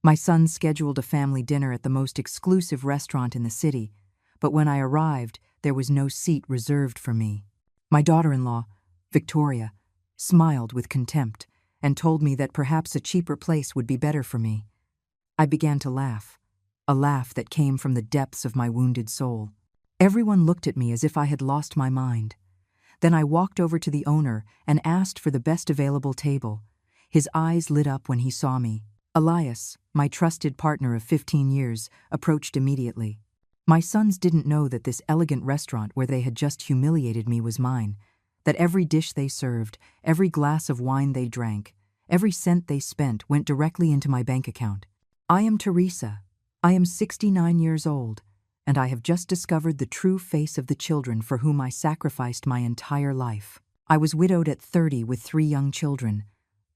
My sons scheduled a family dinner at the most exclusive restaurant in the city, but when I arrived, there was no seat reserved for me. My daughter-in-law, Victoria, smiled with contempt and told me that perhaps a cheaper place would be better for me. I began to laugh, a laugh that came from the depths of my wounded soul. Everyone looked at me as if I had lost my mind. Then I walked over to the owner and asked for the best available table. His eyes lit up when he saw me. Elias, my trusted partner of 15 years, approached immediately. My sons didn't know that this elegant restaurant where they had just humiliated me was mine, that every dish they served, every glass of wine they drank, every cent they spent went directly into my bank account. I am Teresa. I am 69 years old, and I have just discovered the true face of the children for whom I sacrificed my entire life. I was widowed at 30 with 3 young children,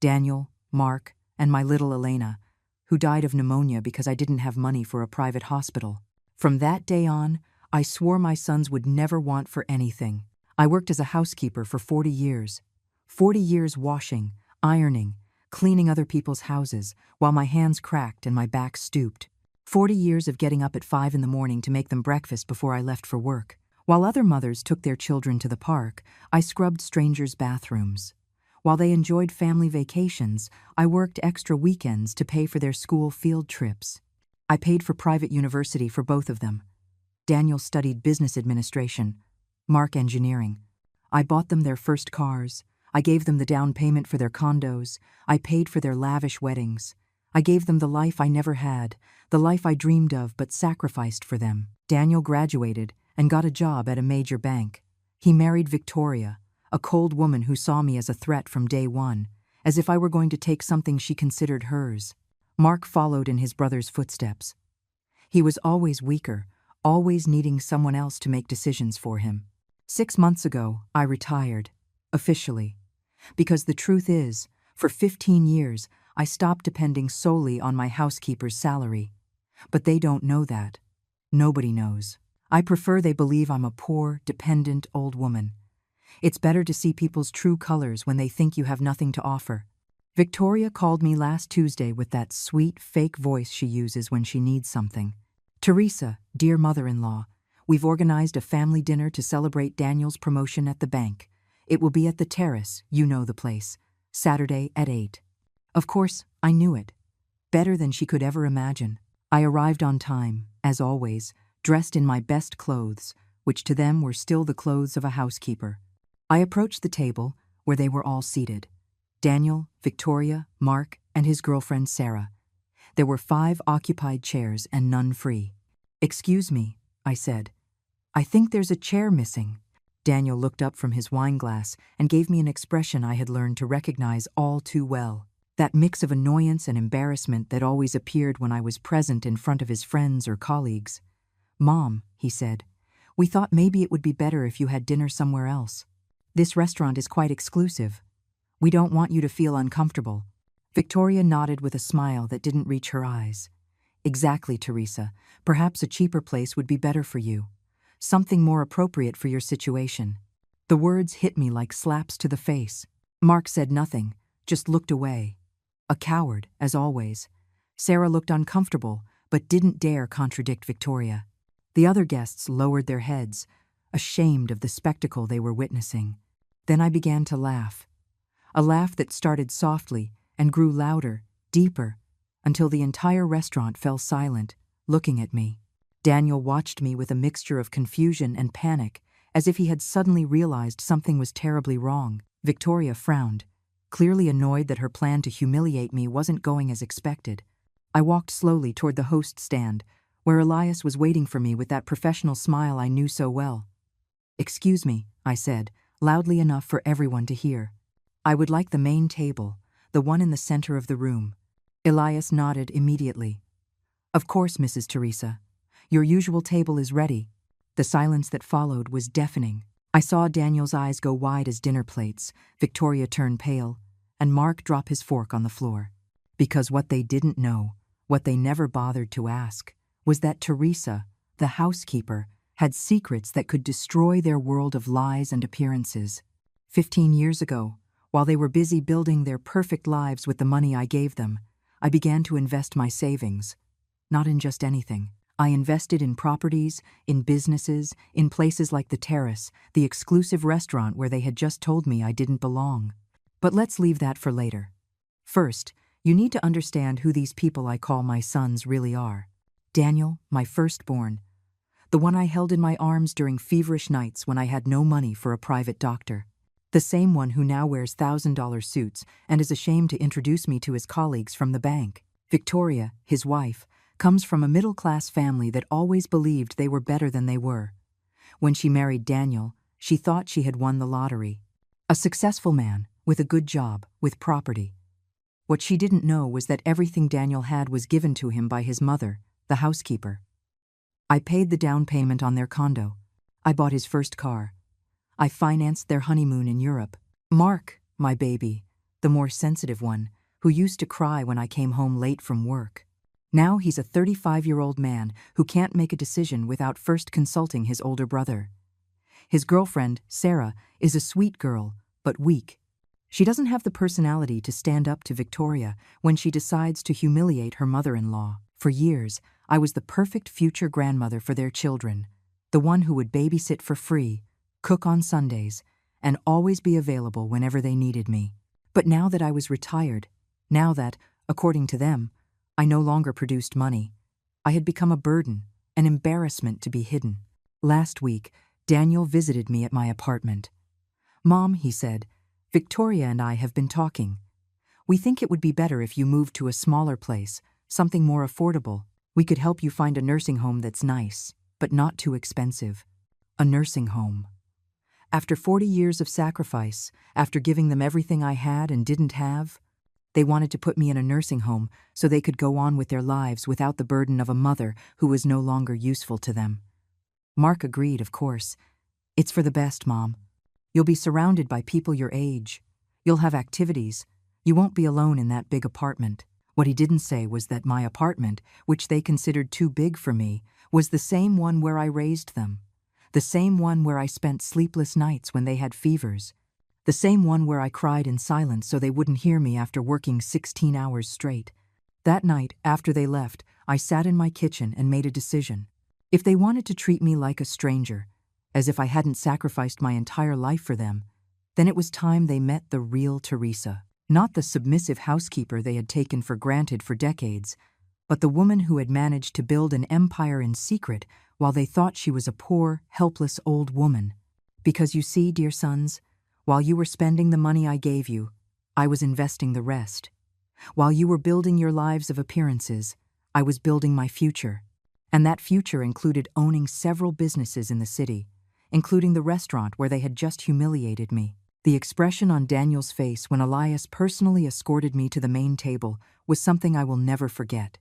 Daniel, Mark, and my little Elena, who died of pneumonia because I didn't have money for a private hospital. From that day on, I swore my sons would never want for anything. I worked as a housekeeper for 40 years. 40 years washing, ironing, cleaning other people's houses, while my hands cracked and my back stooped. 40 years of getting up at 5 in the morning to make them breakfast before I left for work. While other mothers took their children to the park, I scrubbed strangers' bathrooms. While they enjoyed family vacations, I worked extra weekends to pay for their school field trips. I paid for private university for both of them. Daniel studied business administration, Mark engineering. I bought them their first cars. I gave them the down payment for their condos. I paid for their lavish weddings. I gave them the life I never had, the life I dreamed of but sacrificed for them. Daniel graduated and got a job at a major bank. He married Victoria, a cold woman who saw me as a threat from day one, as if I were going to take something she considered hers. Mark followed in his brother's footsteps. He was always weaker, always needing someone else to make decisions for him. 6 months ago, I retired, officially. Because the truth is, for 15 years, I stopped depending solely on my housekeeper's salary. But they don't know that. Nobody knows. I prefer they believe I'm a poor, dependent old woman. It's better to see people's true colors when they think you have nothing to offer. Victoria called me last Tuesday with that sweet, fake voice she uses when she needs something. Teresa, dear mother-in-law, we've organized a family dinner to celebrate Daniel's promotion at the bank. It will be at the Terrace, you know the place, Saturday at 8. Of course, I knew it. Better than she could ever imagine. I arrived on time, as always, dressed in my best clothes, which to them were still the clothes of a housekeeper. I approached the table, where they were all seated. Daniel, Victoria, Mark, and his girlfriend Sarah. There were 5 occupied chairs and none free. "Excuse me," I said. "I think there's a chair missing." Daniel looked up from his wineglass and gave me an expression I had learned to recognize all too well. That mix of annoyance and embarrassment that always appeared when I was present in front of his friends or colleagues. "Mom," he said, "we thought maybe it would be better if you had dinner somewhere else. This restaurant is quite exclusive. We don't want you to feel uncomfortable." Victoria nodded with a smile that didn't reach her eyes. "Exactly, Teresa. Perhaps a cheaper place would be better for you. Something more appropriate for your situation." The words hit me like slaps to the face. Mark said nothing, just looked away. A coward, as always. Sarah looked uncomfortable, but didn't dare contradict Victoria. The other guests lowered their heads, ashamed of the spectacle they were witnessing. Then I began to laugh. A laugh that started softly and grew louder, deeper, until the entire restaurant fell silent, looking at me. Daniel watched me with a mixture of confusion and panic, as if he had suddenly realized something was terribly wrong. Victoria frowned, clearly annoyed that her plan to humiliate me wasn't going as expected. I walked slowly toward the host stand, where Elias was waiting for me with that professional smile I knew so well. "Excuse me," I said, loudly enough for everyone to hear. "I would like the main table, the one in the center of the room." Elias nodded immediately. "Of course, Mrs. Teresa. Your usual table is ready." The silence that followed was deafening. I saw Daniel's eyes go wide as dinner plates, Victoria turn pale, and Mark drop his fork on the floor. Because what they didn't know, what they never bothered to ask, was that Teresa, the housekeeper, had secrets that could destroy their world of lies and appearances. 15 years ago, while they were busy building their perfect lives with the money I gave them, I began to invest my savings. Not in just anything. I invested in properties, in businesses, in places like the Terrace, the exclusive restaurant where they had just told me I didn't belong. But let's leave that for later. First, you need to understand who these people I call my sons really are. Daniel, my firstborn, the one I held in my arms during feverish nights when I had no money for a private doctor. The same one who now wears $1,000 suits and is ashamed to introduce me to his colleagues from the bank. Victoria, his wife, comes from a middle-class family that always believed they were better than they were. When she married Daniel, she thought she had won the lottery. A successful man, with a good job, with property. What she didn't know was that everything Daniel had was given to him by his mother, the housekeeper. I paid the down payment on their condo. I bought his first car. I financed their honeymoon in Europe. Mark, my baby, the more sensitive one, who used to cry when I came home late from work. Now he's a 35-year-old man who can't make a decision without first consulting his older brother. His girlfriend, Sarah, is a sweet girl, but weak. She doesn't have the personality to stand up to Victoria when she decides to humiliate her mother-in-law. For years, I was the perfect future grandmother for their children, the one who would babysit for free, cook on Sundays, and always be available whenever they needed me. But now that I was retired, now that, according to them, I no longer produced money, I had become a burden, an embarrassment to be hidden. Last week, Daniel visited me at my apartment. "Mom," he said, "Victoria and I have been talking. We think it would be better if you moved to a smaller place, something more affordable. We could help you find a nursing home that's nice, but not too expensive." A nursing home. After 40 years of sacrifice, after giving them everything I had and didn't have, they wanted to put me in a nursing home so they could go on with their lives without the burden of a mother who was no longer useful to them. Mark agreed, of course. "It's for the best, Mom. You'll be surrounded by people your age. You'll have activities. You won't be alone in that big apartment." What he didn't say was that my apartment, which they considered too big for me, was the same one where I raised them. The same one where I spent sleepless nights when they had fevers. The same one where I cried in silence so they wouldn't hear me after working 16 hours straight. That night, after they left, I sat in my kitchen and made a decision. If they wanted to treat me like a stranger, as if I hadn't sacrificed my entire life for them, then it was time they met the real Teresa. Not the submissive housekeeper they had taken for granted for decades, but the woman who had managed to build an empire in secret while they thought she was a poor, helpless old woman. Because you see, dear sons, while you were spending the money I gave you, I was investing the rest. While you were building your lives of appearances, I was building my future. And that future included owning several businesses in the city, including the restaurant where they had just humiliated me. The expression on Daniel's face when Elias personally escorted me to the main table was something I will never forget.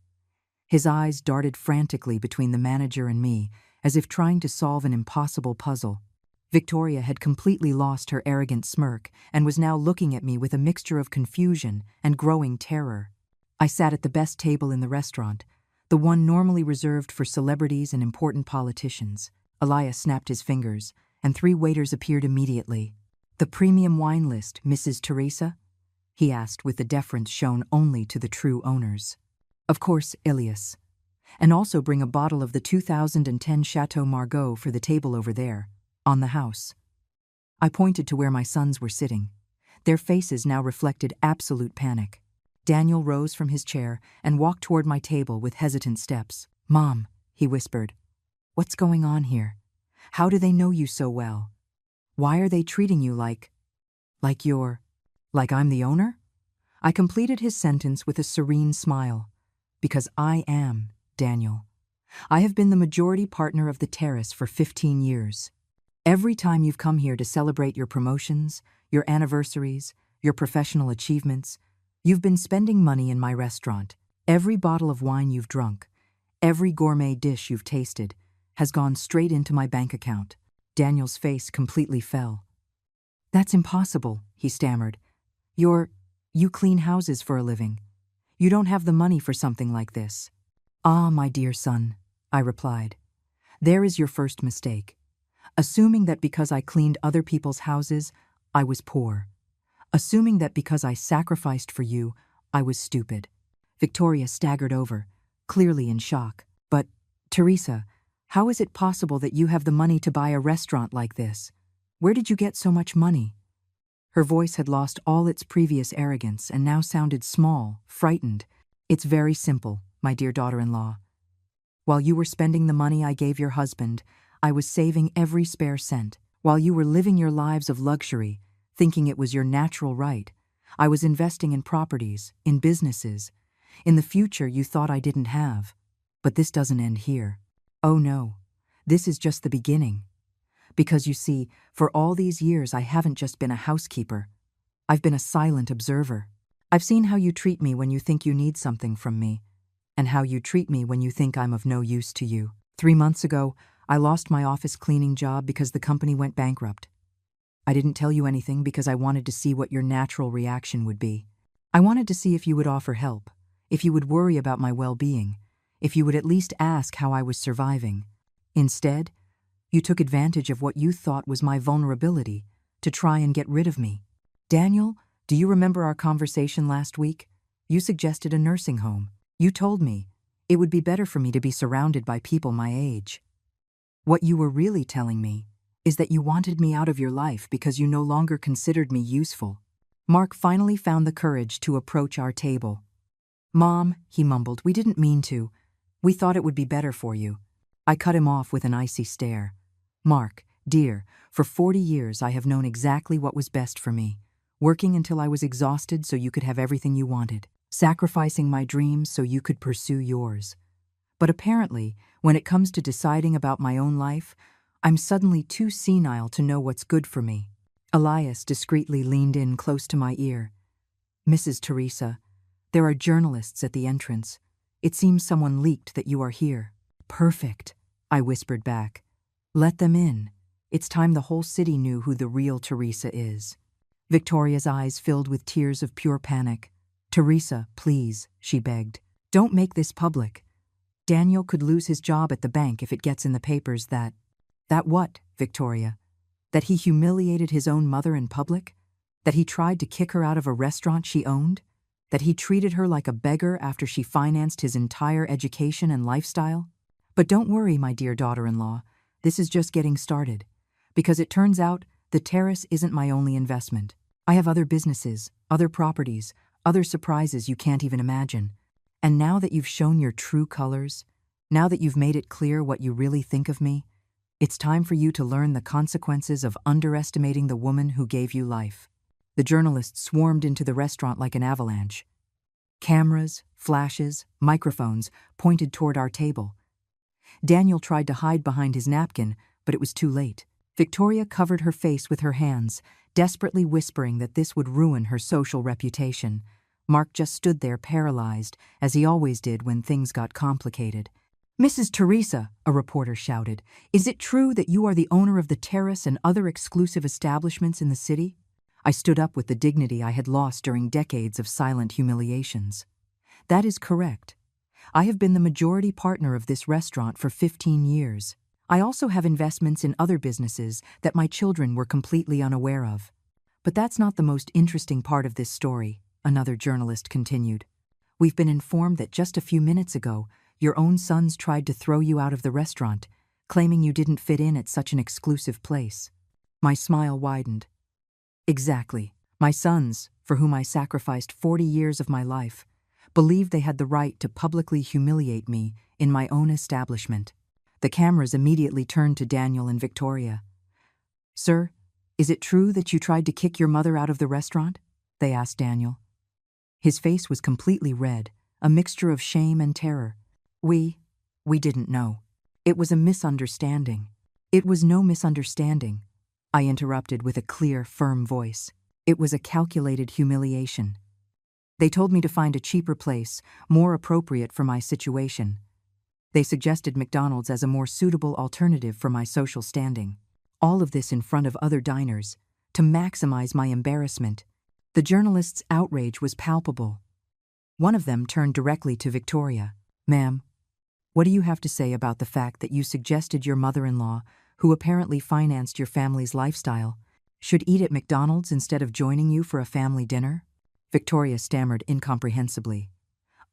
His eyes darted frantically between the manager and me, as if trying to solve an impossible puzzle. Victoria had completely lost her arrogant smirk and was now looking at me with a mixture of confusion and growing terror. I sat at the best table in the restaurant, the one normally reserved for celebrities and important politicians. Elias snapped his fingers, and 3 waiters appeared immediately. "The premium wine list, Mrs. Teresa?" he asked with the deference shown only to the true owners. "Of course, Elias. And also bring a bottle of the 2010 Chateau Margaux for the table over there, on the house." I pointed to where my sons were sitting. Their faces now reflected absolute panic. Daniel rose from his chair and walked toward my table with hesitant steps. "Mom," he whispered, "what's going on here? How do they know you so well? Why are they treating you like I'm the owner?" I completed his sentence with a serene smile. "Because I am, Daniel. I have been the majority partner of the Terrace for 15 years. Every time you've come here to celebrate your promotions, your anniversaries, your professional achievements, you've been spending money in my restaurant. Every bottle of wine you've drunk, every gourmet dish you've tasted, has gone straight into my bank account." Daniel's face completely fell. "That's impossible," he stammered. You clean houses for a living. You don't have the money for something like this." "Ah, my dear son," I replied, "there is your first mistake. Assuming that because I cleaned other people's houses, I was poor. Assuming that because I sacrificed for you, I was stupid. Victoria staggered over, clearly in shock. But, Teresa, how is it possible that you have the money to buy a restaurant like this? Where did you get so much money? Her voice had lost all its previous arrogance and now sounded small, frightened. It's very simple, my dear daughter-in-law. While you were spending the money I gave your husband, I was saving every spare cent. While you were living your lives of luxury, thinking it was your natural right, I was investing in properties, in businesses, in the future you thought I didn't have. But this doesn't end here. Oh no, this is just the beginning. Because you see, for all these years I haven't just been a housekeeper. I've been a silent observer. I've seen how you treat me when you think you need something from me, and how you treat me when you think I'm of no use to you. 3 months ago, I lost my office cleaning job because the company went bankrupt. I didn't tell you anything because I wanted to see what your natural reaction would be. I wanted to see if you would offer help, if you would worry about my well-being, if you would at least ask how I was surviving. Instead, you took advantage of what you thought was my vulnerability to try and get rid of me. Daniel, do you remember our conversation last week? You suggested a nursing home. You told me it would be better for me to be surrounded by people my age. What you were really telling me is that you wanted me out of your life because you no longer considered me useful. Mark finally found the courage to approach our table. Mom, he mumbled, we didn't mean to. We thought it would be better for you. I cut him off with an icy stare. Mark, dear, for 40 years I have known exactly what was best for me, working until I was exhausted so you could have everything you wanted, sacrificing my dreams so you could pursue yours. But apparently, when it comes to deciding about my own life, I'm suddenly too senile to know what's good for me. Elias discreetly leaned in close to my ear. Mrs. Teresa, there are journalists at the entrance. It seems someone leaked that you are here. Perfect, I whispered back. Let them in. It's time the whole city knew who the real Teresa is. Victoria's eyes filled with tears of pure panic. Teresa, please, she begged. Don't make this public. Daniel could lose his job at the bank if it gets in the papers that… That what, Victoria? That he humiliated his own mother in public? That he tried to kick her out of a restaurant she owned? That he treated her like a beggar after she financed his entire education and lifestyle? But don't worry, my dear daughter-in-law. This is just getting started. Because it turns out the terrace isn't my only investment. I have other businesses, other properties, other surprises you can't even imagine. And now that you've shown your true colors, now that you've made it clear what you really think of me, it's time for you to learn the consequences of underestimating the woman who gave you life. The journalists swarmed into the restaurant like an avalanche. Cameras, flashes, microphones pointed toward our table. Daniel tried to hide behind his napkin, but it was too late. Victoria covered her face with her hands, desperately whispering that this would ruin her social reputation. Mark just stood there paralyzed, as he always did when things got complicated. Mrs. Teresa, a reporter shouted, is it true that you are the owner of the terrace and other exclusive establishments in the city? I stood up with the dignity I had lost during decades of silent humiliations. That is correct. I have been the majority partner of this restaurant for 15 years. I also have investments in other businesses that my children were completely unaware of. But that's not the most interesting part of this story, another journalist continued. We've been informed that just a few minutes ago, your own sons tried to throw you out of the restaurant, claiming you didn't fit in at such an exclusive place. My smile widened. Exactly. My sons, for whom I sacrificed 40 years of my life, believed they had the right to publicly humiliate me in my own establishment. The cameras immediately turned to Daniel and Victoria. Sir, is it true that you tried to kick your mother out of the restaurant? They asked Daniel. His face was completely red, a mixture of shame and terror. We didn't know. It was a misunderstanding. It was no misunderstanding, I interrupted with a clear, firm voice. It was a calculated humiliation. They told me to find a cheaper place, more appropriate for my situation. They suggested McDonald's as a more suitable alternative for my social standing. All of this in front of other diners, to maximize my embarrassment. The journalist's outrage was palpable. One of them turned directly to Victoria. Ma'am, what do you have to say about the fact that you suggested your mother-in-law, who apparently financed your family's lifestyle, should eat at McDonald's instead of joining you for a family dinner? Victoria stammered incomprehensibly.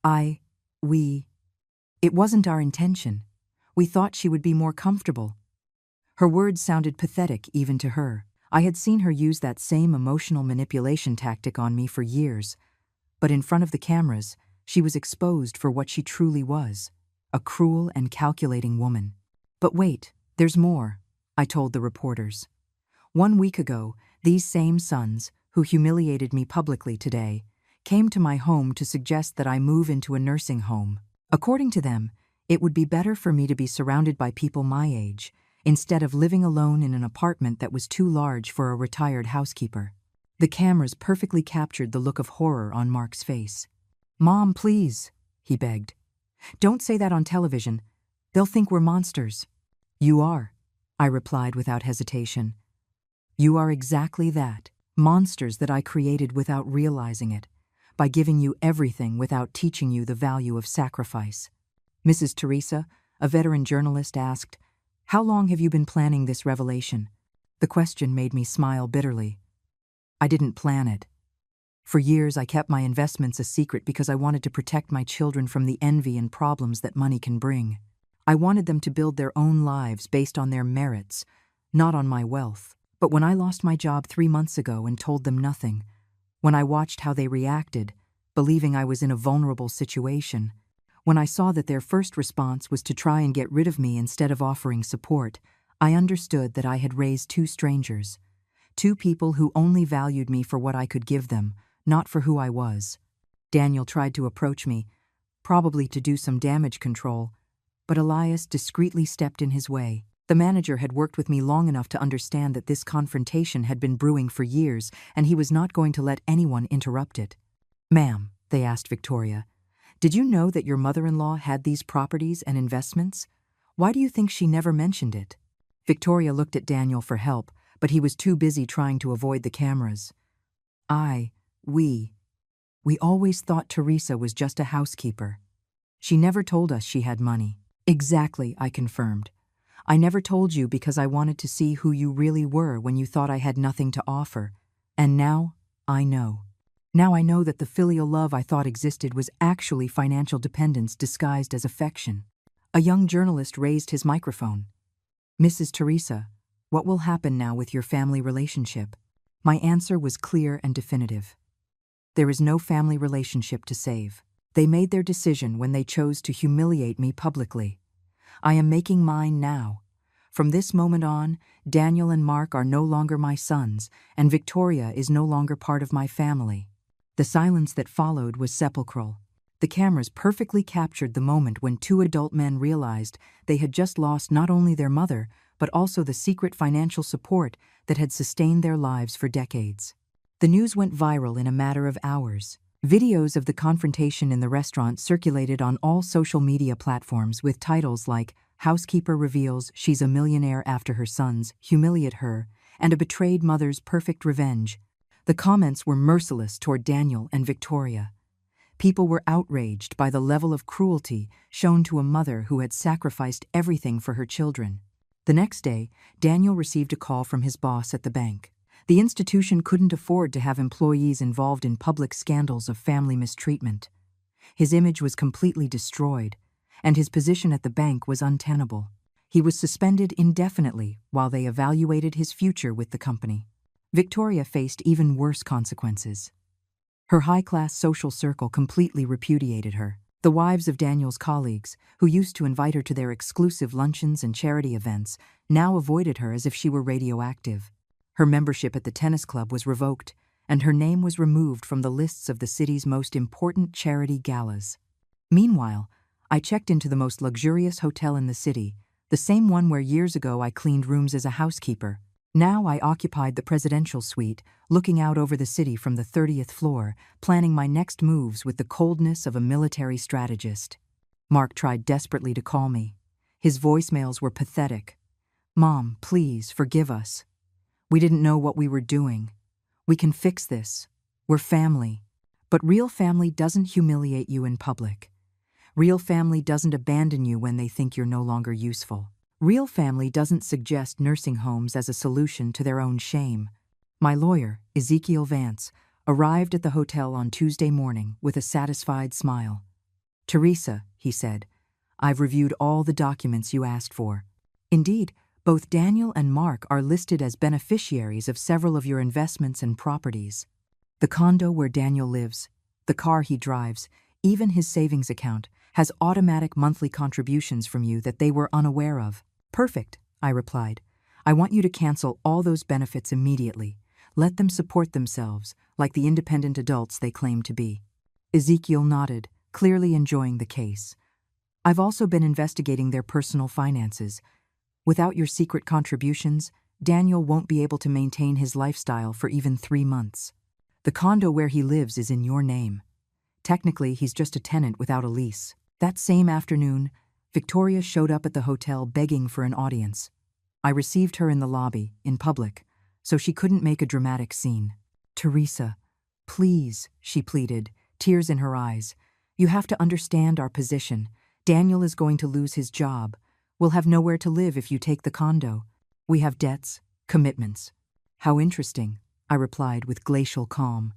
I, we, it wasn't our intention. We thought she would be more comfortable. Her words sounded pathetic even to her. I had seen her use that same emotional manipulation tactic on me for years, but in front of the cameras, she was exposed for what she truly was, a cruel and calculating woman. But wait, there's more, I told the reporters. 1 week ago, these same sons, who humiliated me publicly today, came to my home to suggest that I move into a nursing home. According to them, it would be better for me to be surrounded by people my age, instead of living alone in an apartment that was too large for a retired housekeeper. The cameras perfectly captured the look of horror on Mark's face. "Mom, please," he begged. "Don't say that on television. They'll think we're monsters." "You are," I replied without hesitation. "You are exactly that, monsters that I created without realizing it, by giving you everything without teaching you the value of sacrifice." Mrs. Teresa, a veteran journalist, asked, "How long have you been planning this revelation?" The question made me smile bitterly. I didn't plan it. For years, I kept my investments a secret because I wanted to protect my children from the envy and problems that money can bring. I wanted them to build their own lives based on their merits, not on my wealth. But when I lost my job 3 months ago and told them nothing, when I watched how they reacted, believing I was in a vulnerable situation, when I saw that their first response was to try and get rid of me instead of offering support, I understood that I had raised 2 strangers, 2 people who only valued me for what I could give them, not for who I was. Daniel tried to approach me, probably to do some damage control, but Elias discreetly stepped in his way. The manager had worked with me long enough to understand that this confrontation had been brewing for years, and he was not going to let anyone interrupt it. "Ma'am," they asked Victoria, "did you know that your mother-in-law had these properties and investments? Why do you think she never mentioned it?" Victoria looked at Daniel for help, but he was too busy trying to avoid the cameras. We always thought Teresa was just a housekeeper. She never told us she had money." "Exactly," I confirmed. "I never told you because I wanted to see who you really were when you thought I had nothing to offer. And now, I know. Now I know that the filial love I thought existed was actually financial dependence disguised as affection." A young journalist raised his microphone. "Mrs. Teresa, what will happen now with your family relationship?" My answer was clear and definitive. There is no family relationship to save. They made their decision when they chose to humiliate me publicly. I am making mine now. From this moment on, Daniel and Mark are no longer my sons, and Victoria is no longer part of my family. The silence that followed was sepulchral. The cameras perfectly captured the moment when 2 adult men realized they had just lost not only their mother, but also the secret financial support that had sustained their lives for decades. The news went viral in a matter of hours. Videos of the confrontation in the restaurant circulated on all social media platforms with titles like "Housekeeper Reveals She's a Millionaire After Her Sons Humiliate Her" and "A Betrayed Mother's Perfect Revenge." The comments were merciless toward Daniel and Victoria. People were outraged by the level of cruelty shown to a mother who had sacrificed everything for her children. The next day, Daniel received a call from his boss at the bank. The institution couldn't afford to have employees involved in public scandals of family mistreatment. His image was completely destroyed, and his position at the bank was untenable. He was suspended indefinitely while they evaluated his future with the company. Victoria faced even worse consequences. Her high-class social circle completely repudiated her. The wives of Daniel's colleagues, who used to invite her to their exclusive luncheons and charity events, now avoided her as if she were radioactive. Her membership at the tennis club was revoked, and her name was removed from the lists of the city's most important charity galas. Meanwhile, I checked into the most luxurious hotel in the city, the same one where years ago I cleaned rooms as a housekeeper. Now I occupied the presidential suite, looking out over the city from the 30th floor, planning my next moves with the coldness of a military strategist. Mark tried desperately to call me. His voicemails were pathetic. "Mom, please, forgive us. We didn't know what we were doing. We can fix this. We're family." But real family doesn't humiliate you in public. Real family doesn't abandon you when they think you're no longer useful. Real family doesn't suggest nursing homes as a solution to their own shame. My lawyer, Ezekiel Vance, arrived at the hotel on Tuesday morning with a satisfied smile. "Teresa," he said, "I've reviewed all the documents you asked for. Indeed, both Daniel and Mark are listed as beneficiaries of several of your investments and properties. The condo where Daniel lives, the car he drives, even his savings account, has automatic monthly contributions from you that they were unaware of." "Perfect," I replied. "I want you to cancel all those benefits immediately. Let them support themselves, like the independent adults they claim to be." Ezekiel nodded, clearly enjoying the case. "I've also been investigating their personal finances. Without your secret contributions, Daniel won't be able to maintain his lifestyle for even 3 months. The condo where he lives is in your name. Technically, he's just a tenant without a lease." That same afternoon, Victoria showed up at the hotel begging for an audience. I received her in the lobby, in public, so she couldn't make a dramatic scene. "Teresa, please," she pleaded, tears in her eyes. "You have to understand our position. Daniel is going to lose his job. We'll have nowhere to live if you take the condo. We have debts, commitments." "How interesting," I replied with glacial calm.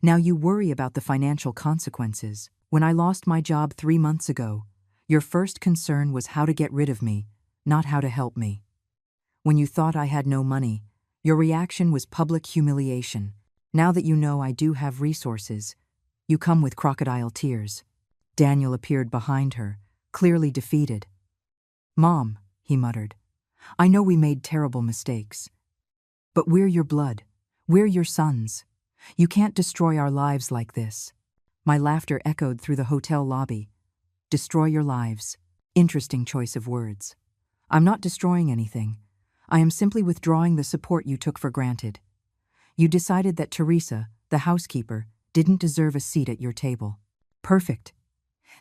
"Now you worry about the financial consequences. When I lost my job 3 months ago, your first concern was how to get rid of me, not how to help me. When you thought I had no money, your reaction was public humiliation. Now that you know I do have resources, you come with crocodile tears." Daniel appeared behind her, clearly defeated. "Mom," he muttered, "I know we made terrible mistakes. But we're your blood. We're your sons. You can't destroy our lives like this." My laughter echoed through the hotel lobby. "Destroy your lives." Interesting choice of words. I'm not destroying anything. I am simply withdrawing the support you took for granted. You decided that Teresa, the housekeeper, didn't deserve a seat at your table. Perfect.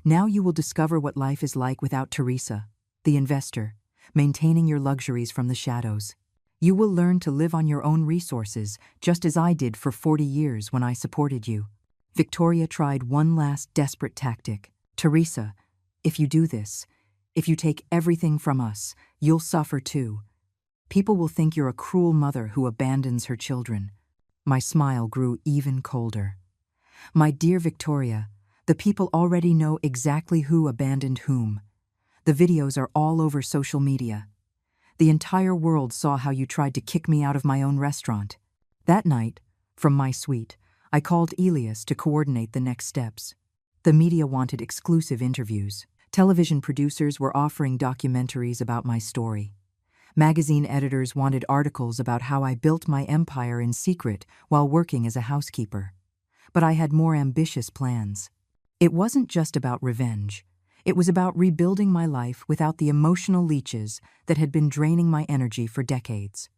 Now you will discover what life is like without Teresa, the investor, maintaining your luxuries from the shadows. You will learn to live on your own resources, just as I did for 40 years when I supported you. Victoria tried one last desperate tactic. "Teresa, if you do this, if you take everything from us, you'll suffer too. People will think you're a cruel mother who abandons her children." My smile grew even colder. "My dear Victoria, the people already know exactly who abandoned whom. The videos are all over social media. The entire world saw how you tried to kick me out of my own restaurant." That night, from my suite, I called Elias to coordinate the next steps. The media wanted exclusive interviews. Television producers were offering documentaries about my story. Magazine editors wanted articles about how I built my empire in secret while working as a housekeeper. But I had more ambitious plans. It wasn't just about revenge. It was about rebuilding my life without the emotional leeches that had been draining my energy for decades.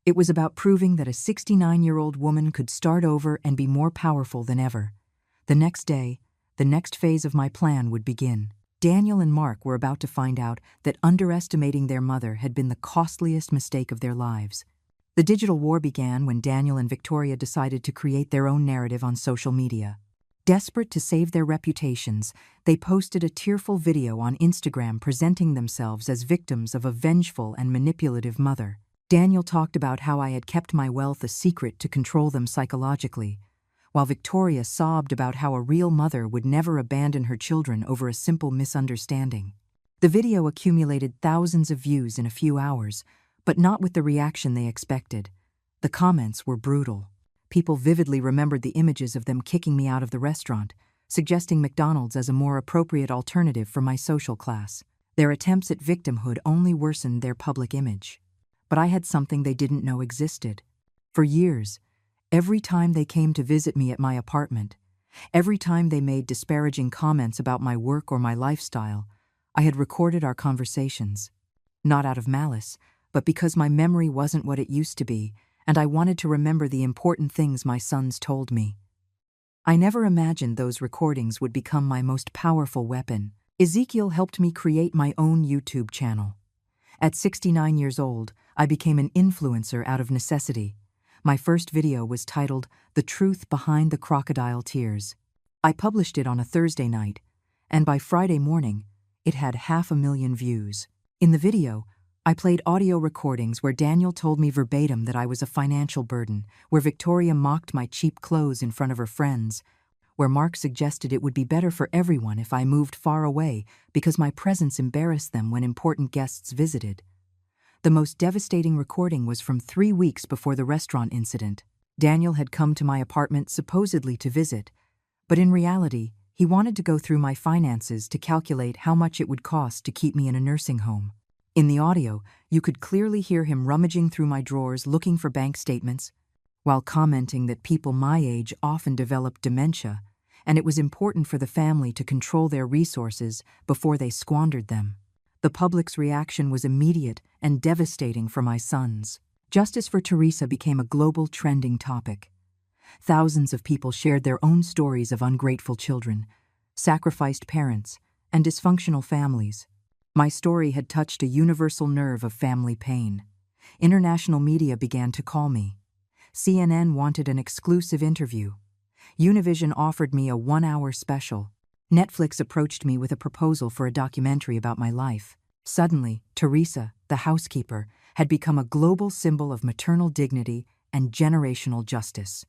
It was about proving that a 69-year-old woman could start over and be more powerful than ever. The next day, the next phase of my plan would begin. Daniel and Mark were about to find out that underestimating their mother had been the costliest mistake of their lives. The digital war began when Daniel and Victoria decided to create their own narrative on social media. Desperate to save their reputations, they posted a tearful video on Instagram presenting themselves as victims of a vengeful and manipulative mother. Daniel talked about how I had kept my wealth a secret to control them psychologically, while Victoria sobbed about how a real mother would never abandon her children over a simple misunderstanding. The video accumulated thousands of views in a few hours, but not with the reaction they expected. The comments were brutal. People vividly remembered the images of them kicking me out of the restaurant, suggesting McDonald's as a more appropriate alternative for my social class. Their attempts at victimhood only worsened their public image. But I had something they didn't know existed. For years, every time they came to visit me at my apartment, every time they made disparaging comments about my work or my lifestyle, I had recorded our conversations. Not out of malice, but because my memory wasn't what it used to be, and I wanted to remember the important things my sons told me. I never imagined those recordings would become my most powerful weapon. Ezekiel helped me create my own YouTube channel. At 69 years old, I became an influencer out of necessity. My first video was titled "The Truth Behind the Crocodile Tears." I published it on a Thursday night, and by Friday morning, it had 500,000 views. In the video, I played audio recordings where Daniel told me verbatim that I was a financial burden, where Victoria mocked my cheap clothes in front of her friends, where Mark suggested it would be better for everyone if I moved far away because my presence embarrassed them when important guests visited. The most devastating recording was from 3 weeks before the restaurant incident. Daniel had come to my apartment supposedly to visit, but in reality, he wanted to go through my finances to calculate how much it would cost to keep me in a nursing home. In the audio, you could clearly hear him rummaging through my drawers looking for bank statements, while commenting that people my age often develop dementia, and it was important for the family to control their resources before they squandered them. The public's reaction was immediate and devastating for my sons. Justice for Teresa became a global trending topic. Thousands of people shared their own stories of ungrateful children, sacrificed parents, and dysfunctional families. My story had touched a universal nerve of family pain. International media began to call me. CNN wanted an exclusive interview. Univision offered me a 1-hour special. Netflix approached me with a proposal for a documentary about my life. Suddenly, Teresa, the housekeeper, had become a global symbol of maternal dignity and generational justice.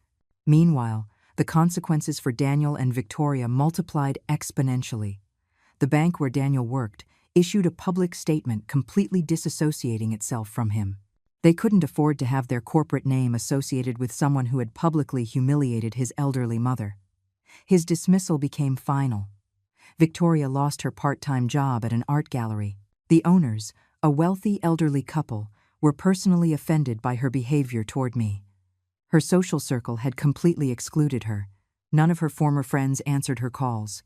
Meanwhile, the consequences for Daniel and Victoria multiplied exponentially. The bank where Daniel worked issued a public statement completely disassociating itself from him. They couldn't afford to have their corporate name associated with someone who had publicly humiliated his elderly mother. His dismissal became final. Victoria lost her part-time job at an art gallery. The owners, a wealthy elderly couple, were personally offended by her behavior toward me. Her social circle had completely excluded her. None of her former friends answered her calls.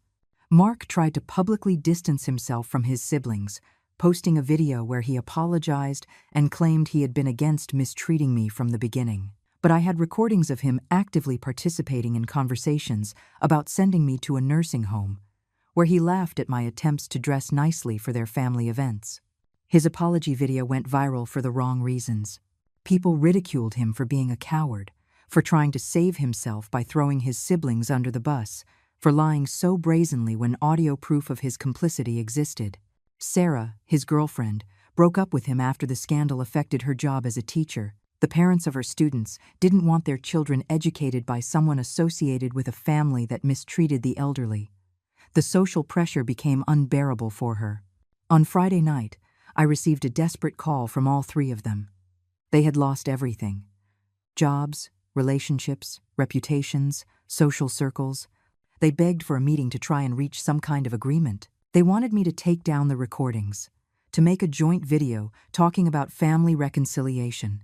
Mark tried to publicly distance himself from his siblings, posting a video where he apologized and claimed he had been against mistreating me from the beginning. But I had recordings of him actively participating in conversations about sending me to a nursing home, where he laughed at my attempts to dress nicely for their family events. His apology video went viral for the wrong reasons. People ridiculed him for being a coward, for trying to save himself by throwing his siblings under the bus, for lying so brazenly when audio proof of his complicity existed. Sarah, his girlfriend, broke up with him after the scandal affected her job as a teacher. The parents of her students didn't want their children educated by someone associated with a family that mistreated the elderly. The social pressure became unbearable for her. On Friday night, I received a desperate call from all 3 of them. They had lost everything: jobs, relationships, reputations, social circles. They begged for a meeting to try and reach some kind of agreement. They wanted me to take down the recordings, to make a joint video talking about family reconciliation,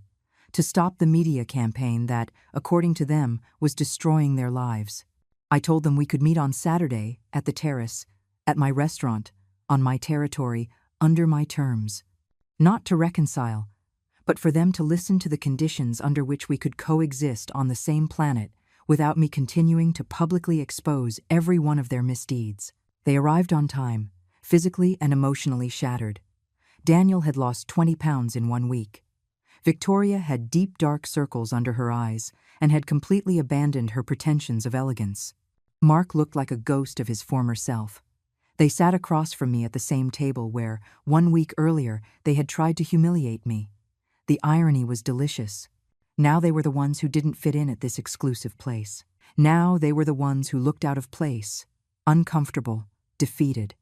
to stop the media campaign that, according to them, was destroying their lives. I told them we could meet on Saturday, at the terrace, at my restaurant, on my territory, under my terms. Not to reconcile, but for them to listen to the conditions under which we could coexist on the same planet without me continuing to publicly expose every one of their misdeeds. They arrived on time, physically and emotionally shattered. Daniel had lost 20 pounds in 1 week. Victoria had deep dark circles under her eyes and had completely abandoned her pretensions of elegance. Mark looked like a ghost of his former self. They sat across from me at the same table where, 1 week earlier, they had tried to humiliate me. The irony was delicious. Now they were the ones who didn't fit in at this exclusive place. Now they were the ones who looked out of place, uncomfortable, defeated.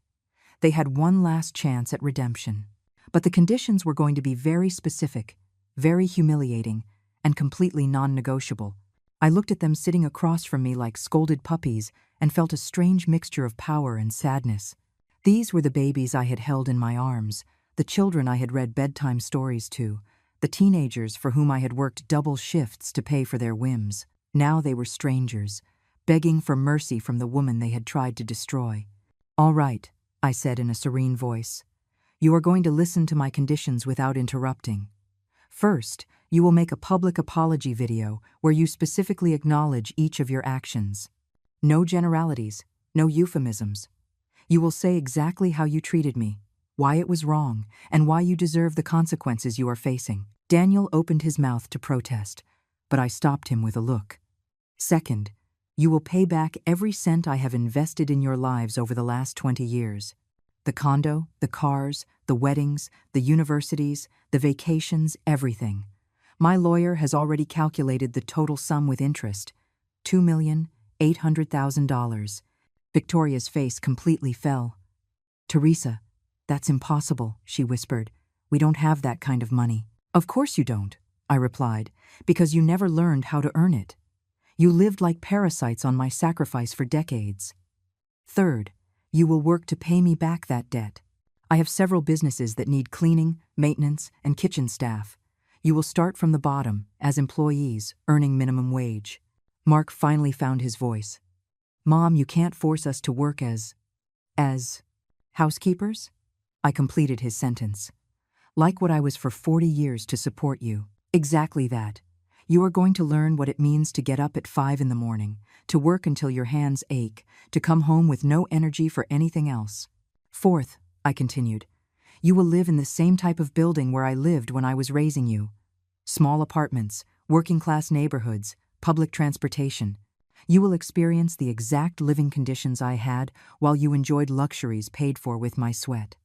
They had one last chance at redemption. But the conditions were going to be very specific, very humiliating, and completely non-negotiable. I looked at them sitting across from me like scolded puppies and felt a strange mixture of power and sadness. These were the babies I had held in my arms, the children I had read bedtime stories to, the teenagers for whom I had worked double shifts to pay for their whims. Now they were strangers, begging for mercy from the woman they had tried to destroy. "All right," I said in a serene voice. "You are going to listen to my conditions without interrupting. First, you will make a public apology video where you specifically acknowledge each of your actions. No generalities, no euphemisms. You will say exactly how you treated me, why it was wrong, and why you deserve the consequences you are facing." Daniel opened his mouth to protest, but I stopped him with a look. "Second, you will pay back every cent I have invested in your lives over the last 20 years. The condo, the cars, the weddings, the universities, the vacations, everything. My lawyer has already calculated the total sum with interest: $800,000. Victoria's face completely fell. Teresa, that's impossible, she whispered. We don't have that kind of money. Of course you don't, I replied, because you never learned how to earn it. You lived like parasites on my sacrifice for decades. Third, you will work to pay me back that debt. I have several businesses that need cleaning, maintenance, and kitchen staff. You will start from the bottom, as employees, earning minimum wage. Mark finally found his voice. Mom, you can't force us to work as housekeepers? I completed his sentence. Like what I was for 40 years to support you. Exactly that. You are going to learn what it means to get up at 5 in the morning, to work until your hands ache, to come home with no energy for anything else. Fourth, I continued, you will live in the same type of building where I lived when I was raising you. Small apartments, working-class neighborhoods, public transportation. You will experience the exact living conditions I had while you enjoyed luxuries paid for with my sweat.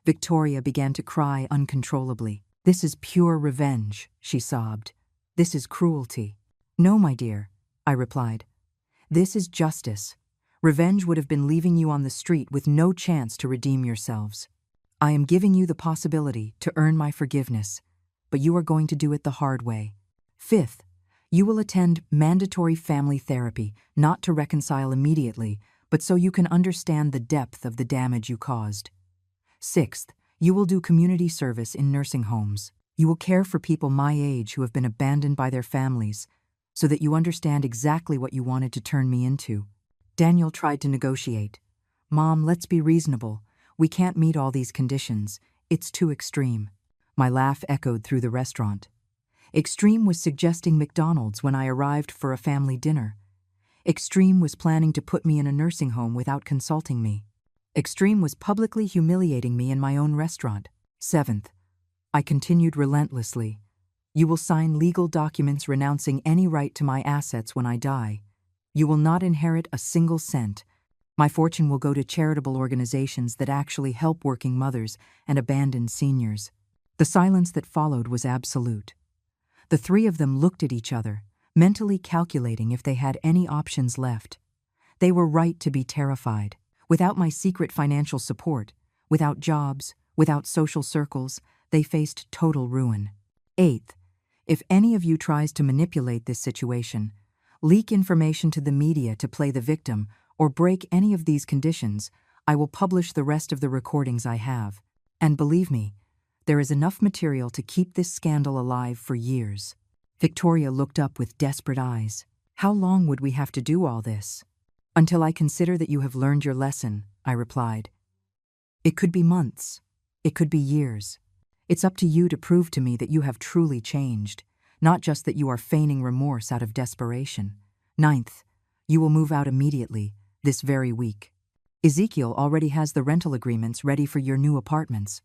Victoria began to cry uncontrollably. This is pure revenge, she sobbed. This is cruelty. No, my dear, I replied. This is justice. Revenge would have been leaving you on the street with no chance to redeem yourselves. I am giving you the possibility to earn my forgiveness, but you are going to do it the hard way. Fifth, you will attend mandatory family therapy, not to reconcile immediately, but so you can understand the depth of the damage you caused. Sixth, you will do community service in nursing homes. You will care for people my age who have been abandoned by their families, so that you understand exactly what you wanted to turn me into. Daniel tried to negotiate. Mom, let's be reasonable. We can't meet all these conditions. It's too extreme. My laugh echoed through the restaurant. Extreme was suggesting McDonald's when I arrived for a family dinner. Extreme was planning to put me in a nursing home without consulting me. Extreme was publicly humiliating me in my own restaurant. Seventh, I continued relentlessly. You will sign legal documents renouncing any right to my assets when I die. You will not inherit a single cent. My fortune will go to charitable organizations that actually help working mothers and abandoned seniors. The silence that followed was absolute. The three of them looked at each other, mentally calculating if they had any options left. They were right to be terrified. Without my secret financial support, without jobs, without social circles, they faced total ruin. Eighth, if any of you tries to manipulate this situation, leak information to the media to play the victim, or break any of these conditions, I will publish the rest of the recordings I have. And believe me, there is enough material to keep this scandal alive for years. Victoria looked up with desperate eyes. How long would we have to do all this? Until I consider that you have learned your lesson, I replied. It could be months. It could be years. It's up to you to prove to me that you have truly changed, not just that you are feigning remorse out of desperation. Ninth, you will move out immediately, this very week. Ezekiel already has the rental agreements ready for your new apartments.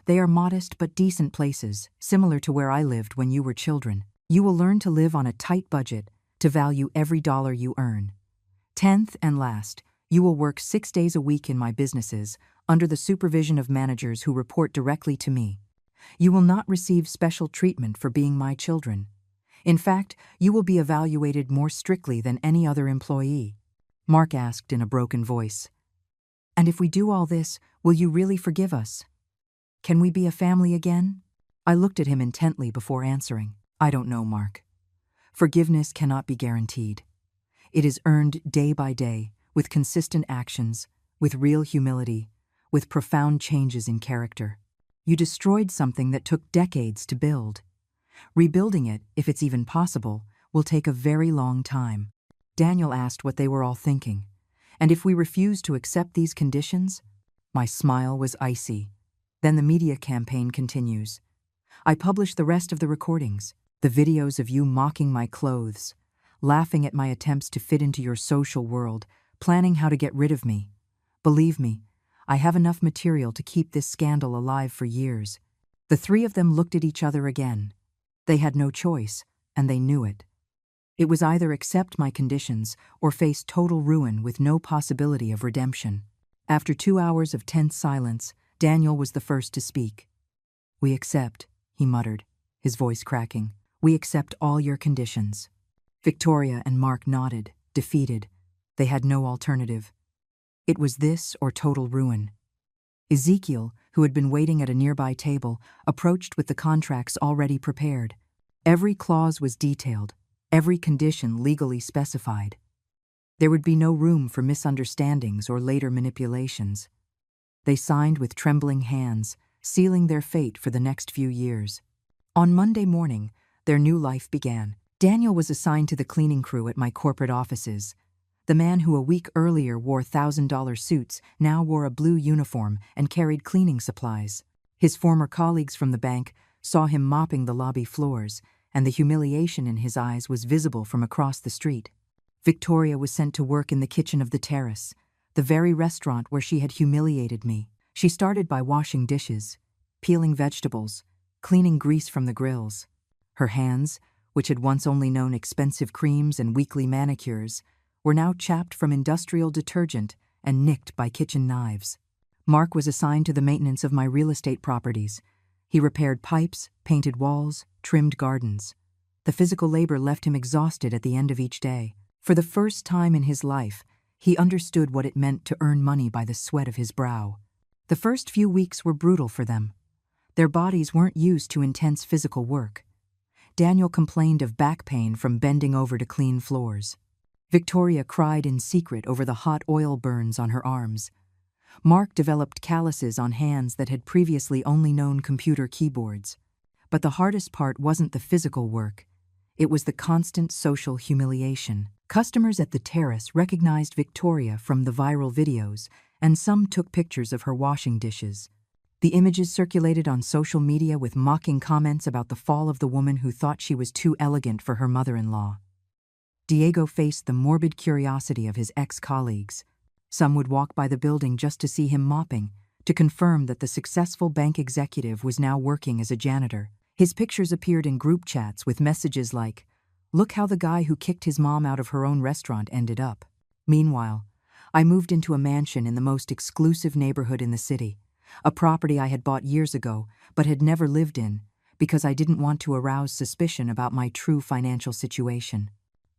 They are modest but decent places, similar to where I lived when you were children. You will learn to live on a tight budget, to value every dollar you earn. 10th and last, you will work 6 days a week in my businesses, under the supervision of managers who report directly to me. You will not receive special treatment for being my children. In fact, you will be evaluated more strictly than any other employee. Mark asked in a broken voice. And if we do all this, will you really forgive us? Can we be a family again? I looked at him intently before answering. I don't know, Mark. Forgiveness cannot be guaranteed. It is earned day by day, with consistent actions, with real humility, with profound changes in character. You destroyed something that took decades to build. Rebuilding it, if it's even possible, will take a very long time. Daniel asked what they were all thinking, and if we refused to accept these conditions. My smile was icy. Then the media campaign continues. I publish the rest of the recordings, the videos of you mocking my clothes, laughing at my attempts to fit into your social world, planning how to get rid of me. Believe me, I have enough material to keep this scandal alive for years. The three of them looked at each other again. They had no choice, and they knew it. It was either accept my conditions or face total ruin with no possibility of redemption. After 2 hours of tense silence, Daniel was the first to speak. We accept, he muttered, his voice cracking. We accept all your conditions. Victoria and Mark nodded, defeated, They had no alternative. It was this or total ruin. Ezekiel, who had been waiting at a nearby table, approached with the contracts already prepared. Every clause was detailed, every condition legally specified. There would be no room for misunderstandings or later manipulations. They signed with trembling hands, sealing their fate for the next few years. On Monday morning, their new life began. Daniel was assigned to the cleaning crew at my corporate offices. The man who a week earlier wore $1,000 suits now wore a blue uniform and carried cleaning supplies. His former colleagues from the bank saw him mopping the lobby floors, and the humiliation in his eyes was visible from across the street. Victoria was sent to work in the kitchen of the Terrace, the very restaurant where she had humiliated me. She started by washing dishes, peeling vegetables, cleaning grease from the grills. Her hands, which had once only known expensive creams and weekly manicures, were now chapped from industrial detergent and nicked by kitchen knives. Mark was assigned to the maintenance of my real estate properties. He repaired pipes, painted walls, trimmed gardens. The physical labor left him exhausted at the end of each day. For the first time in his life, he understood what it meant to earn money by the sweat of his brow. The first few weeks were brutal for them. Their bodies weren't used to intense physical work. Daniel complained of back pain from bending over to clean floors. Victoria cried in secret over the hot oil burns on her arms. Mark developed calluses on hands that had previously only known computer keyboards. But the hardest part wasn't the physical work. It was the constant social humiliation. Customers at the Terrace recognized Victoria from the viral videos, and some took pictures of her washing dishes. The images circulated on social media with mocking comments about the fall of the woman who thought she was too elegant for her mother-in-law. Diego faced the morbid curiosity of his ex-colleagues. Some would walk by the building just to see him mopping, to confirm that the successful bank executive was now working as a janitor. His pictures appeared in group chats with messages like, "Look how the guy who kicked his mom out of her own restaurant ended up." Meanwhile, I moved into a mansion in the most exclusive neighborhood in the city, a property I had bought years ago but had never lived in because I didn't want to arouse suspicion about my true financial situation.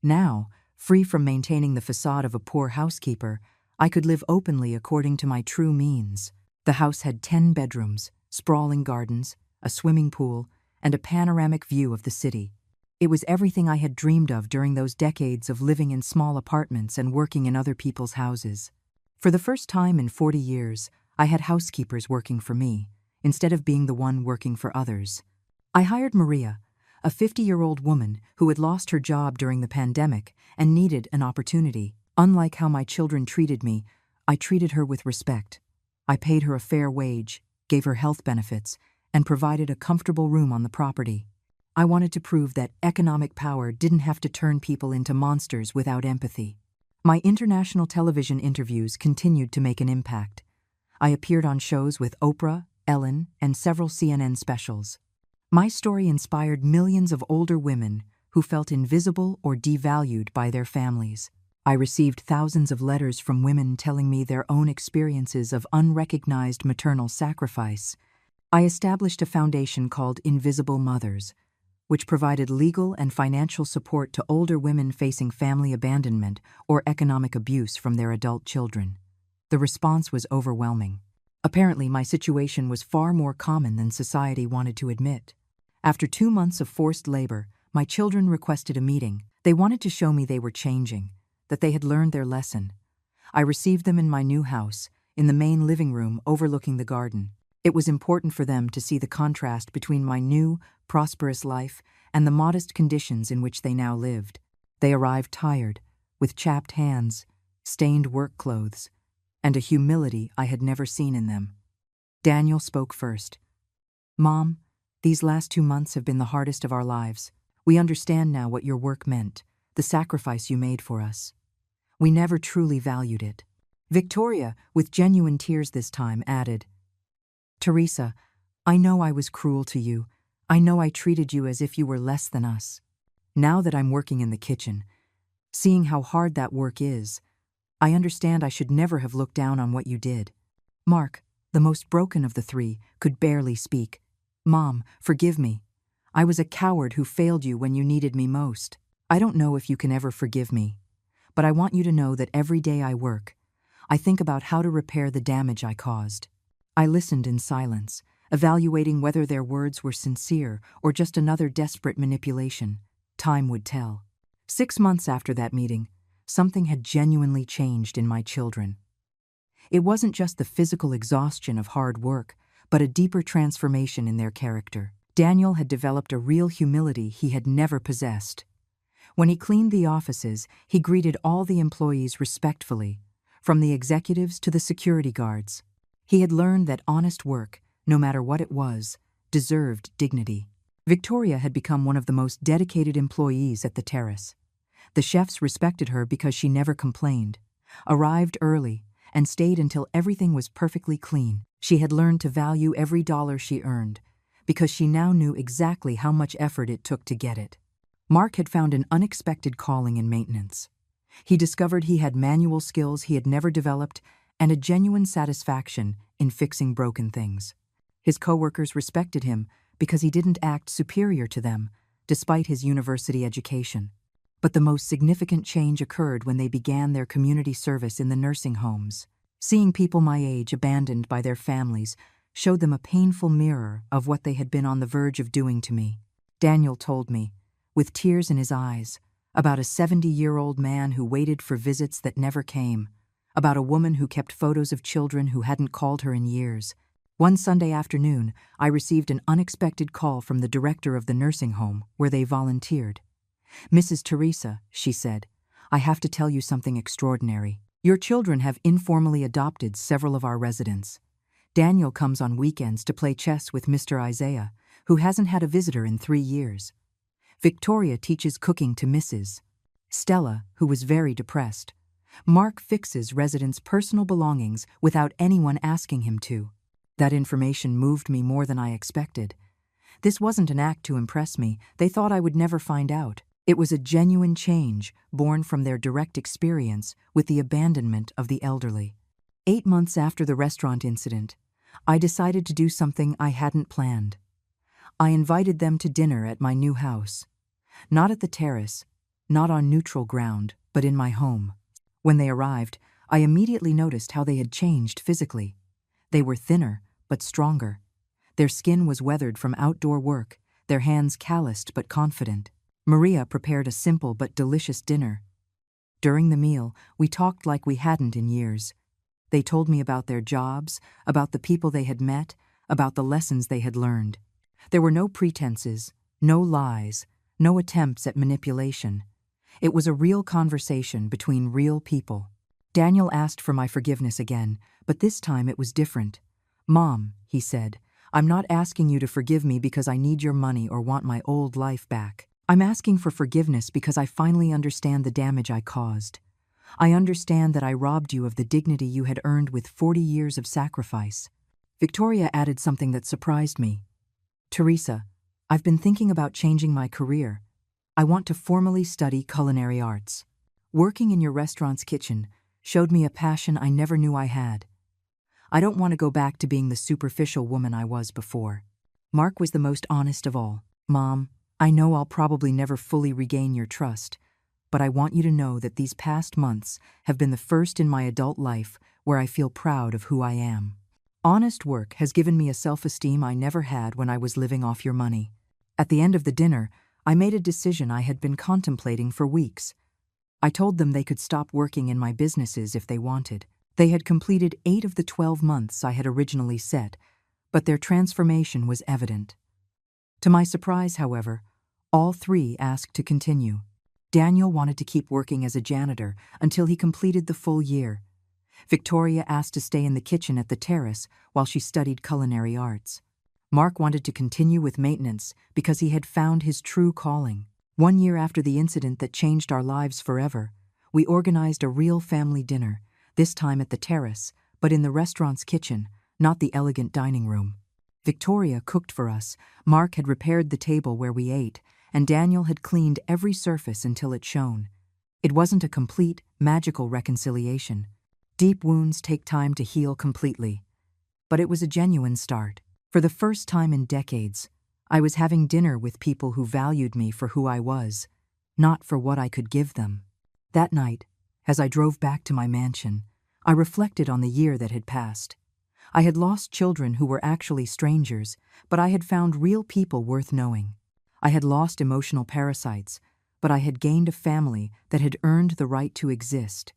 Now, free from maintaining the facade of a poor housekeeper, I could live openly according to my true means. The house had 10 bedrooms, sprawling gardens, a swimming pool, and a panoramic view of the city. It was everything I had dreamed of during those decades of living in small apartments and working in other people's houses. For the first time in 40 years, I had housekeepers working for me, instead of being the one working for others. I hired Maria, a 50-year-old woman who had lost her job during the pandemic and needed an opportunity. Unlike how my children treated me, I treated her with respect. I paid her a fair wage, gave her health benefits, and provided a comfortable room on the property. I wanted to prove that economic power didn't have to turn people into monsters without empathy. My international television interviews continued to make an impact. I appeared on shows with Oprah, Ellen, and several CNN specials. My story inspired millions of older women who felt invisible or devalued by their families. I received thousands of letters from women telling me their own experiences of unrecognized maternal sacrifice. I established a foundation called Invisible Mothers, which provided legal and financial support to older women facing family abandonment or economic abuse from their adult children. The response was overwhelming. Apparently, my situation was far more common than society wanted to admit. After 2 months of forced labor, my children requested a meeting. They wanted to show me they were changing, that they had learned their lesson. I received them in my new house, in the main living room overlooking the garden. It was important for them to see the contrast between my new, prosperous life and the modest conditions in which they now lived. They arrived tired, with chapped hands, stained work clothes, and a humility I had never seen in them. Daniel spoke first. "Mom, these last 2 months have been the hardest of our lives. We understand now what your work meant, the sacrifice you made for us. We never truly valued it." Victoria, with genuine tears this time, added, "Teresa, I know I was cruel to you. I know I treated you as if you were less than us. Now that I'm working in the kitchen, seeing how hard that work is, I understand I should never have looked down on what you did." Mark, the most broken of the three, could barely speak. "Mom, forgive me. I was a coward who failed you when you needed me most. I don't know if you can ever forgive me, but I want you to know that every day I work, I think about how to repair the damage I caused." I listened in silence, evaluating whether their words were sincere or just another desperate manipulation. Time would tell. 6 months after that meeting, something had genuinely changed in my children. It wasn't just the physical exhaustion of hard work, but a deeper transformation in their character. Daniel had developed a real humility he had never possessed. When he cleaned the offices, he greeted all the employees respectfully, from the executives to the security guards. He had learned that honest work, no matter what it was, deserved dignity. Victoria had become one of the most dedicated employees at the terrace. The chefs respected her because she never complained, arrived early, and stayed until everything was perfectly clean. She had learned to value every dollar she earned, because she now knew exactly how much effort it took to get it. Mark had found an unexpected calling in maintenance. He discovered he had manual skills he had never developed and a genuine satisfaction in fixing broken things. His coworkers respected him because he didn't act superior to them, despite his university education. But the most significant change occurred when they began their community service in the nursing homes. Seeing people my age abandoned by their families showed them a painful mirror of what they had been on the verge of doing to me. Daniel told me, with tears in his eyes, about a 70-year-old man who waited for visits that never came, about a woman who kept photos of children who hadn't called her in years. One Sunday afternoon, I received an unexpected call from the director of the nursing home where they volunteered. "Mrs. Teresa," she said, "I have to tell you something extraordinary. Your children have informally adopted several of our residents. Daniel comes on weekends to play chess with Mr. Isaiah, who hasn't had a visitor in 3 years. Victoria teaches cooking to Mrs. Stella, who was very depressed. Mark fixes residents' personal belongings without anyone asking him to." That information moved me more than I expected. This wasn't an act to impress me. They thought I would never find out. It was a genuine change born from their direct experience with the abandonment of the elderly. 8 months after the restaurant incident, I decided to do something I hadn't planned. I invited them to dinner at my new house. Not at the terrace, not on neutral ground, but in my home. When they arrived, I immediately noticed how they had changed physically. They were thinner, but stronger. Their skin was weathered from outdoor work, their hands calloused but confident. Maria prepared a simple but delicious dinner. During the meal, we talked like we hadn't in years. They told me about their jobs, about the people they had met, about the lessons they had learned. There were no pretenses, no lies, no attempts at manipulation. It was a real conversation between real people. Daniel asked for my forgiveness again, but this time it was different. "Mom," he said, "I'm not asking you to forgive me because I need your money or want my old life back. I'm asking for forgiveness because I finally understand the damage I caused. I understand that I robbed you of the dignity you had earned with 40 years of sacrifice." Victoria added something that surprised me. "Teresa, I've been thinking about changing my career. I want to formally study culinary arts. Working in your restaurant's kitchen showed me a passion I never knew I had. I don't want to go back to being the superficial woman I was before." Mark was the most honest of all. "Mom, I know I'll probably never fully regain your trust, but I want you to know that these past months have been the first in my adult life where I feel proud of who I am. Honest work has given me a self-esteem I never had when I was living off your money." At the end of the dinner, I made a decision I had been contemplating for weeks. I told them they could stop working in my businesses if they wanted. They had completed 8 of the 12 months I had originally set, but their transformation was evident. To my surprise, however, all 3 asked to continue. Daniel wanted to keep working as a janitor until he completed the full year. Victoria asked to stay in the kitchen at the terrace while she studied culinary arts. Mark wanted to continue with maintenance because he had found his true calling. 1 year after the incident that changed our lives forever, we organized a real family dinner, this time at the terrace, but in the restaurant's kitchen, not the elegant dining room. Victoria cooked for us, Mark had repaired the table where we ate, and Daniel had cleaned every surface until it shone. It wasn't a complete, magical reconciliation. Deep wounds take time to heal completely. But it was a genuine start. For the first time in decades, I was having dinner with people who valued me for who I was, not for what I could give them. That night, As I drove back to my mansion, I reflected on the year that had passed. I had lost children who were actually strangers, but I had found real people worth knowing. I had lost emotional parasites, but I had gained a family that had earned the right to exist.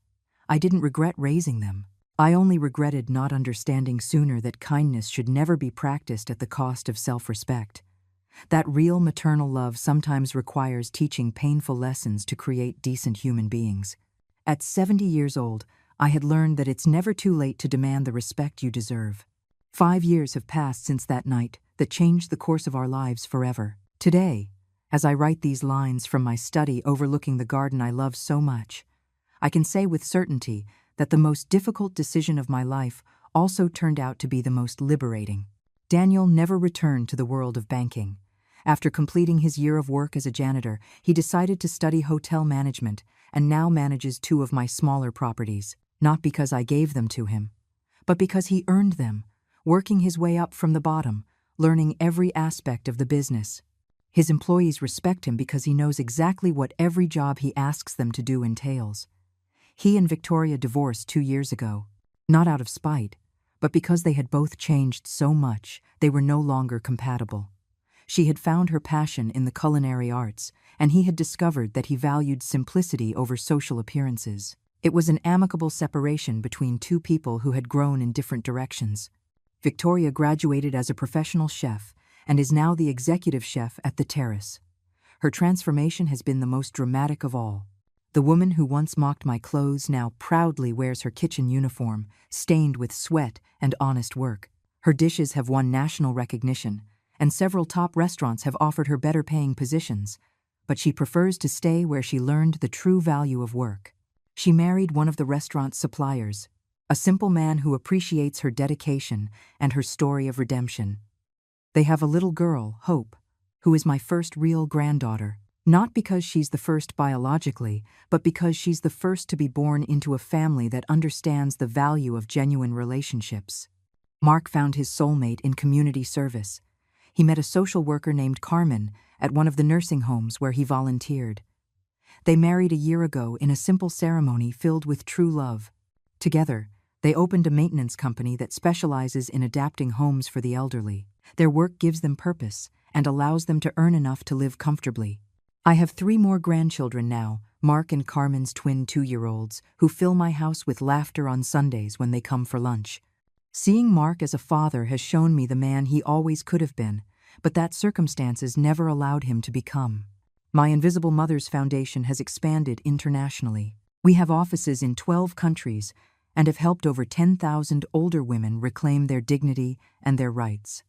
I didn't regret raising them. I only regretted not understanding sooner that kindness should never be practiced at the cost of self-respect. That real maternal love sometimes requires teaching painful lessons to create decent human beings. At 70 years old, I had learned that it's never too late to demand the respect you deserve. 5 years have passed since that night that changed the course of our lives forever. Today, as I write these lines from my study overlooking the garden I love so much, I can say with certainty that the most difficult decision of my life also turned out to be the most liberating. Daniel never returned to the world of banking. After completing his year of work as a janitor, he decided to study hotel management and now manages 2 of my smaller properties, not because I gave them to him, but because he earned them, working his way up from the bottom, learning every aspect of the business. His employees respect him because he knows exactly what every job he asks them to do entails. He and Victoria divorced 2 years ago, not out of spite, but because they had both changed so much they were no longer compatible. She had found her passion in the culinary arts, and he had discovered that he valued simplicity over social appearances. It was an amicable separation between 2 people who had grown in different directions. Victoria graduated as a professional chef and is now the executive chef at the Terrace. Her transformation has been the most dramatic of all. The woman who once mocked my clothes now proudly wears her kitchen uniform, stained with sweat and honest work. Her dishes have won national recognition, and several top restaurants have offered her better-paying positions, but she prefers to stay where she learned the true value of work. She married one of the restaurant's suppliers, a simple man who appreciates her dedication and her story of redemption. They have a little girl, Hope, who is my first real granddaughter, not because she's the first biologically, but because she's the first to be born into a family that understands the value of genuine relationships. Mark found his soulmate in community service. He met a social worker named Carmen at one of the nursing homes where he volunteered. They married a year ago in a simple ceremony filled with true love. Together, they opened a maintenance company that specializes in adapting homes for the elderly. Their work gives them purpose and allows them to earn enough to live comfortably. I have 3 more grandchildren now, Mark and Carmen's twin 2-year-olds, who fill my house with laughter on Sundays when they come for lunch. Seeing Mark as a father has shown me the man he always could have been, but that circumstances never allowed him to become. My Invisible Mothers Foundation has expanded internationally. We have offices in 12 countries and have helped over 10,000 older women reclaim their dignity and their rights.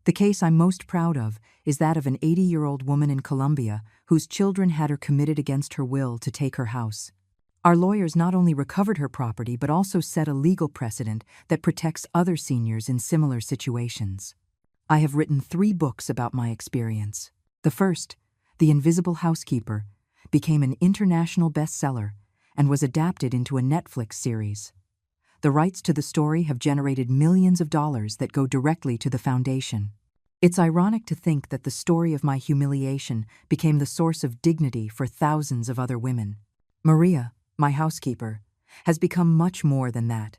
The case I'm most proud of is that of an 80-year-old woman in Colombia whose children had her committed against her will to take her house. Our lawyers not only recovered her property but also set a legal precedent that protects other seniors in similar situations. I have written 3 books about my experience. The first, The Invisible Housekeeper, became an international bestseller and was adapted into a Netflix series. The rights to the story have generated millions of dollars that go directly to the foundation. It's ironic to think that the story of my humiliation became the source of dignity for thousands of other women. Maria, my housekeeper, has become much more than that.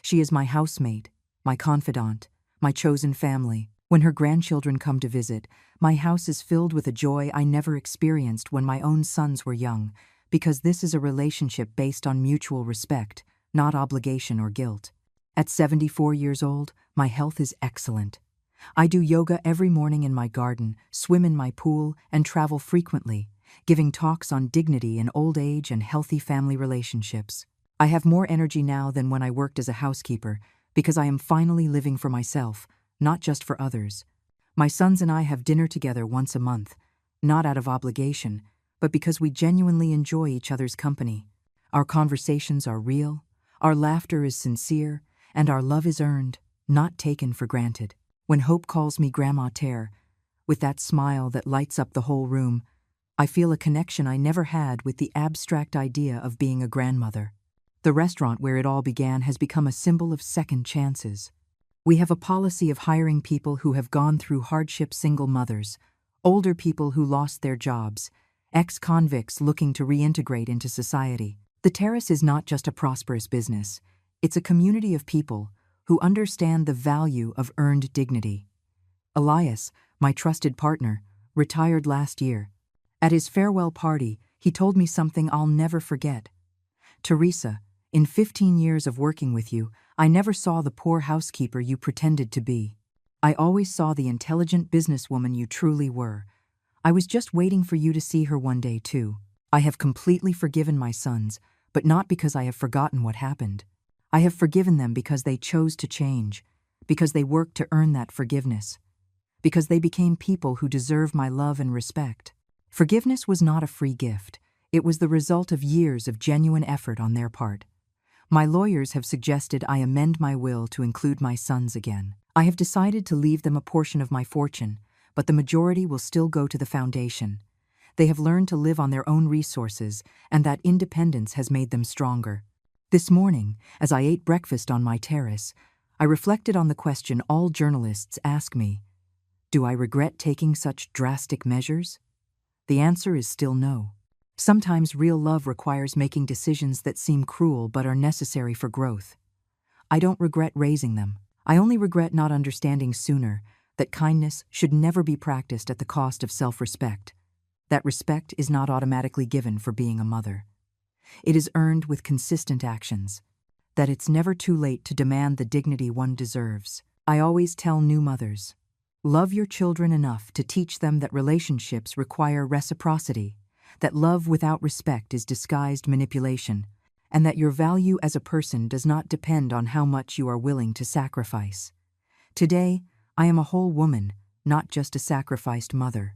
She is my housemate, my confidant, my chosen family. When her grandchildren come to visit, my house is filled with a joy I never experienced when my own sons were young, because this is a relationship based on mutual respect, not obligation or guilt. At 74 years old, my health is excellent. I do yoga every morning in my garden, swim in my pool, and travel frequently, giving talks on dignity in old age and healthy family relationships. I have more energy now than when I worked as a housekeeper, because I am finally living for myself, not just for others. My sons and I have dinner together once a month, not out of obligation, but because we genuinely enjoy each other's company. Our conversations are real, our laughter is sincere, and our love is earned, not taken for granted. When Hope calls me Grandma Terre, with that smile that lights up the whole room, I feel a connection I never had with the abstract idea of being a grandmother. The restaurant where it all began has become a symbol of second chances. We have a policy of hiring people who have gone through hardship, single mothers, older people who lost their jobs, ex-convicts looking to reintegrate into society. The terrace is not just a prosperous business, it's a community of people who understand the value of earned dignity. Elias, my trusted partner, retired last year. At his farewell party, he told me something I'll never forget. Teresa, in 15 years of working with you, I never saw the poor housekeeper you pretended to be. I always saw the intelligent businesswoman you truly were. I was just waiting for you to see her one day, too. I have completely forgiven my sons, but not because I have forgotten what happened. I have forgiven them because they chose to change, because they worked to earn that forgiveness, because they became people who deserve my love and respect. Forgiveness was not a free gift. It was the result of years of genuine effort on their part. My lawyers have suggested I amend my will to include my sons again. I have decided to leave them a portion of my fortune, but the majority will still go to the foundation. They have learned to live on their own resources, and that independence has made them stronger. This morning, as I ate breakfast on my terrace, I reflected on the question all journalists ask me: do I regret taking such drastic measures? The answer is still no. Sometimes real love requires making decisions that seem cruel but are necessary for growth. I don't regret raising them. I only regret not understanding sooner that kindness should never be practiced at the cost of self-respect, that respect is not automatically given for being a mother. It is earned with consistent actions, that it's never too late to demand the dignity one deserves. I always tell new mothers, love your children enough to teach them that relationships require reciprocity, that love without respect is disguised manipulation, and that your value as a person does not depend on how much you are willing to sacrifice. Today, I am a whole woman, not just a sacrificed mother.